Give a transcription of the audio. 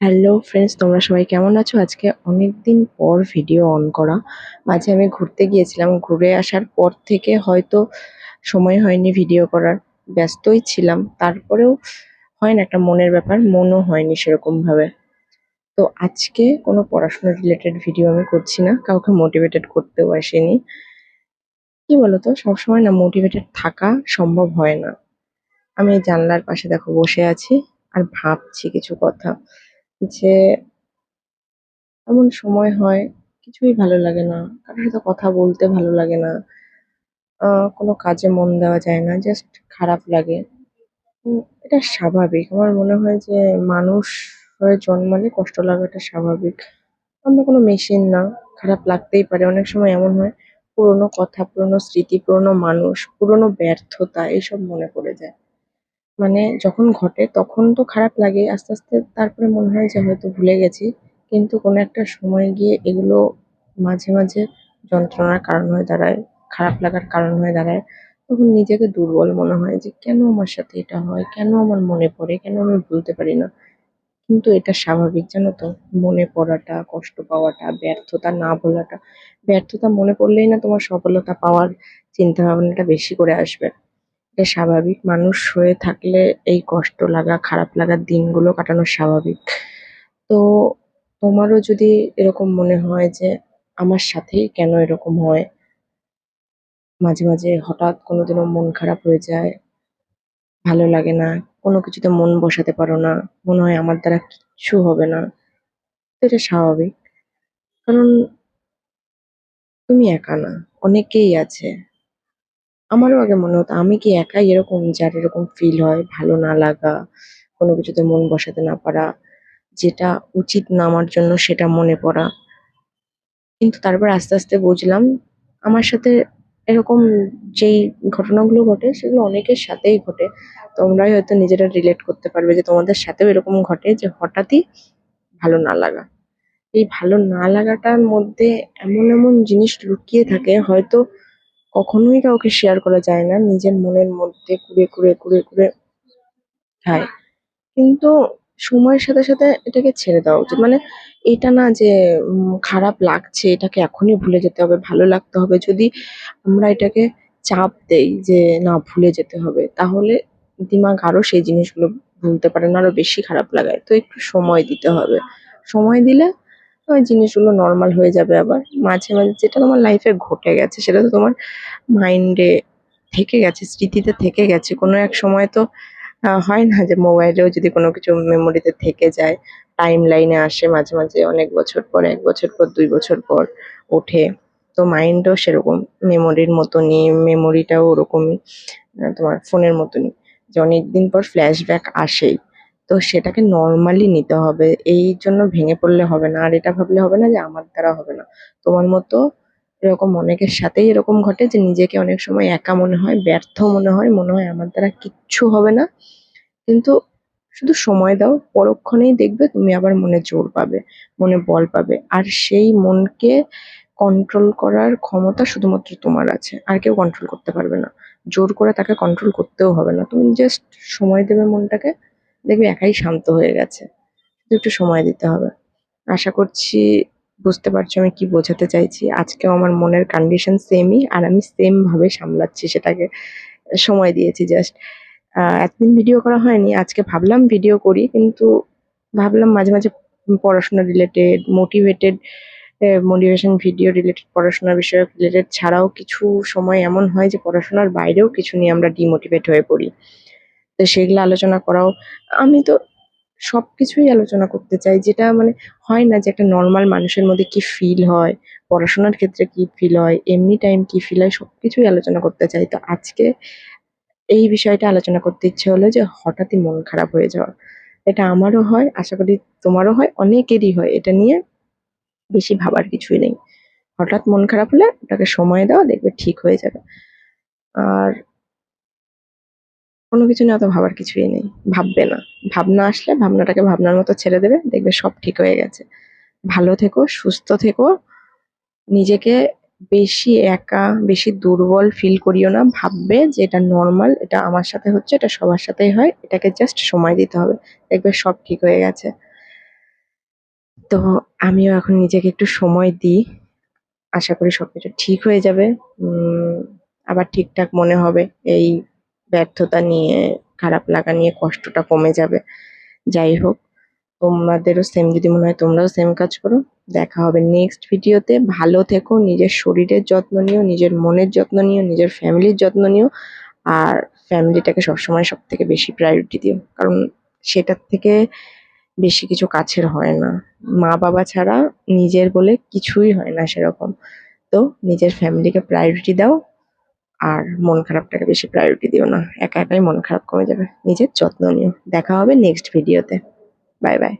Hello friends, তোমরা সবাই কেমন আছো? আজকে অনেকদিন পর ভিডিও অন করা। মাঝে আমি ঘুরতে গিয়েছিলাম, ঘুরে আসার পর থেকে হয়তো সময় হয়নি ভিডিও করার, ব্যস্তই ছিলাম। তারপরেও হয় না, একটা মনের ব্যাপার, মনও হয়নি সেরকম ভাবে। তো আজকে কোনো পড়াশোনা রিলেটেড ভিডিও আমি করছি না, কাউকে মোটিভেটেড করতেও আসেনি। কি বলতো, সবসময় না মোটিভেটেড থাকা সম্ভব হয় না। আমি এই জানলার পাশে দেখো বসে আছি আর ভাবছি কিছু কথা, যে এমন সময় হয় কিছুই ভালো লাগে না, কারোর সাথে কথা বলতে ভালো লাগে না, কোনো কাজে মন দেওয়া যায় না, জাস্ট খারাপ লাগে। এটা স্বাভাবিক। আমার মনে হয় যে মানুষ হয়ে জন্মালে কষ্ট লাগাটা স্বাভাবিক। আমরা কোনো মেশিন না, খারাপ লাগতেই পারে। অনেক সময় এমন হয়, পুরোনো কথা, পুরোনো স্মৃতি, পুরোনো মানুষ, পুরোনো ব্যর্থতা এইসব মনে পড়ে যায়। মানে যখন ঘটে তখন তো খারাপ লাগে, আস্তে আস্তে তারপরে মনে হয় যে হয়তো ভুলে গেছি। কিন্তু কোনো একটা সময় গিয়ে এগুলো মাঝে মাঝে যন্ত্রণার কারণ হয়ে দাঁড়ায়, খারাপ লাগার কারণ হয়ে দাঁড়ায়। তখন নিজেকে দুর্বল মনে হয় যে কেন আমার সাথে এটা হয়, কেন আমার মনে পড়ে, কেন আমি ভুলতে পারি না। কিন্তু এটা স্বাভাবিক, জানো তো। মনে পড়াটা, কষ্ট পাওয়াটা, ব্যর্থতা না ভোলাটা। ব্যর্থতা মনে পড়লেই না তোমার সফলতা পাওয়ার চিন্তা ভাবনাটা বেশি করে আসবে। এটা স্বাভাবিক। মানুষ হয়ে থাকলে এই কষ্ট লাগা, খারাপ লাগার দিনগুলো কাটানো স্বাভাবিক। তো তোমারও যদি এরকম মনে হয় যে আমার সাথেই কেন এরকম হয়, মাঝে মাঝে হঠাৎ কোনোদিনও মন খারাপ হয়ে যায়, ভালো লাগে না, কোনো কিছুতে মন বসাতে পারো না, মনে হয় আমার দ্বারা কিচ্ছু হবে না, তো এটা স্বাভাবিক। কারণ তুমি একা না, অনেকেই আছে। আমারও আগে মনে হতো আমি কি একাই এরকম, যার এরকম ফিল হয়, ভালো না লাগা, কোনো কিছুতে মন বসাতে না পারা, যেটা উচিত না আমার জন্য সেটা মনে পড়া। কিন্তু তারপর আস্তে আস্তে বুঝলাম আমার সাথে এরকম যেই ঘটনাগুলো ঘটে সেগুলো অনেকের সাথেই ঘটে। তোমরাই হয়তো নিজেরা রিলেট করতে পারবে যে তোমাদের সাথেও এরকম ঘটে, যে হঠাৎই ভালো না লাগা। এই ভালো না লাগাটার মধ্যে এমন এমন জিনিস লুকিয়ে থাকে, হয়তো কখনোই কাউকে শেয়ার করা যায় না, নিজের মনের মধ্যে কুড়ে কুড়ে কুড়ে কুড়ে খায়। কিন্তু সময়ের সাথে সাথে এটাকে ছেড়ে দেওয়া উচিত। মানে এটা না যে খারাপ লাগছে এটাকে এখনই ভুলে যেতে হবে, ভালো লাগতে হবে। যদি আমরা এটাকে চাপ দেই যে না ভুলে যেতে হবে, তাহলে দিমাগ আরো সেই জিনিসগুলো ভুলতে পারে না, আরো বেশি খারাপ লাগায়। তো একটু সময় দিতে হবে। সময় দিলে ওই জিনিসগুলো নর্মাল হয়ে যাবে। আবার মাঝে মাঝে যেটা তোমার লাইফে ঘটে গেছে সেটা তো তোমার মাইন্ডে থেকে গেছে, স্মৃতিতে থেকে গেছে। কোনো এক সময় তো হয় না যে মোবাইলেও যদি কোনো কিছু মেমোরিতে থেকে যায়, টাইম লাইনে আসে মাঝে মাঝে, অনেক বছর পর, 1 বছর পর, 2 বছর পর ওঠে। তো মাইন্ডও সেরকম মেমোরির মতনই, মেমোরিটাও ওরকমই, তোমার ফোনের মতনই, যে অনেকদিন পর ফ্ল্যাশব্যাক আসেই। তো সেটাকে নর্মালি নিতে হবে, এই জন্য ভেঙে পড়লে হবে না। আর এটা ভাবলে হবে না যে আমার দ্বারা হবে না। তোমার মতো এরকম অনেকের সাথেই এরকম ঘটে যে নিজেকে অনেক সময় একা মনে হয়, ব্যর্থ মনে হয়, মনে হয় আমার দ্বারা কিচ্ছু হবে না। কিন্তু শুধু সময় দাও, পরক্ষণেই দেখবে তুমি আবার মনে জোর পাবে, মনে বল পাবে। আর সেই মনকে কন্ট্রোল করার ক্ষমতা শুধুমাত্র তোমার আছে, আর কেউ কন্ট্রোল করতে পারবে না। জোর করে তাকে কন্ট্রোল করতেও হবে না, তুমি জাস্ট সময় দেবে মনটাকে, দেখবে একাই শান্ত হয়ে গেছে। শুধু একটু সময় দিতে হবে। আশা করছি বুঝতে পারছো আমি কি বোঝাতে চাইছি। আজকেও আমার মনের কন্ডিশন সেমই, আর আমি সেম ভাবে সামলাচ্ছি সেটাকে। সময় দিয়েছি জাস্ট। এতদিন ভিডিও করা হয়নি, আজকে ভাবলাম ভিডিও করি, কিন্তু ভাবলাম মাঝে মাঝে পড়াশোনা রিলেটেড, মোটিভেশন ভিডিও রিলেটেড, পড়াশোনার বিষয়ক রিলেটেড ছাড়াও কিছু সময় এমন হয় যে পড়াশোনার বাইরেও কিছু নিয়ে আমরা ডিমোটিভেট হয়ে পড়ি। তো সেগুলো আলোচনা করাও, আমি তো সবকিছুই আলোচনা করতে চাই, যেটা মানে হয় না যে একটা নর্মাল মানুষের মধ্যে কি ফিল হয়, পড়াশোনার ক্ষেত্রে কি ফিল হয়, এমনি টাইম কি ফিল হয়, সবকিছুই আলোচনা করতে চাই। তো আজকে এই বিষয়টা আলোচনা করতে ইচ্ছে হলো, যে হঠাৎই মন খারাপ হয়ে যাওয়া। এটা আমারও হয়, আশা করি তোমারও হয়, অনেকেরই হয়। এটা নিয়ে বেশি ভাবার কিছুই নেই। হঠাৎ মন খারাপ হলে ওটাকে সময় দাও, দেখবে ঠিক হয়ে যাবে। আর কোনো কিছু নিয়ে অত ভাবার কিছুই নেই। ভাববে না। ভাবনা আসলে ভাবনাটাকে ভাবনার মতো ছেড়ে দেবে, দেখবে সব ঠিক হয়ে গেছে। ভালো থেকো, সুস্থ থেকো। নিজেকে বেশি একা, বেশি দুর্বল ফিল করিও না। ভাববে যে এটা নরমাল, এটা আমার সাথে হচ্ছে, এটা সবার সাথেই হয়। এটাকে জাস্ট সময় দিতে হবে। দেখবে সব ঠিক হয়ে গেছে। তো আমিও এখন নিজেকে একটু সময় দিই। আশা করি সবকিছু ঠিক হয়ে যাবে। আবার ঠিকঠাক মনে হবে। এই ব্যর্থতা নিয়ে, খারাপ লাগা নিয়ে কষ্টটা কমে যাবে। যাই হোক, তোমাদেরও সেম যদি মনে হয় তোমরাও সেম কাজ করো। দেখা হবে নেক্সট ভিডিওতে। ভালো থেকো, নিজের শরীরের যত্ন নিও, নিজের মনের যত্ন নিও, নিজের ফ্যামিলির যত্ন নিও। আর ফ্যামিলিটাকে সবসময় সবথেকে বেশি প্রায়োরিটি দিও। কারণ সেটার থেকে বেশি কিছু কাছের হয় না। মা-বাবা ছাড়া নিজের বলে কিছুই হয় না সেরকম। তো নিজের ফ্যামিলিকে প্রায়োরিটি দাও। আর মন খারাপটাকে বেশি প্রায়োরিটি দিও না। একা একাই মন খারাপ কমে যাবে। নিজের যত্ন নিও। দেখা হবে নেক্সট ভিডিওতে। Bye bye.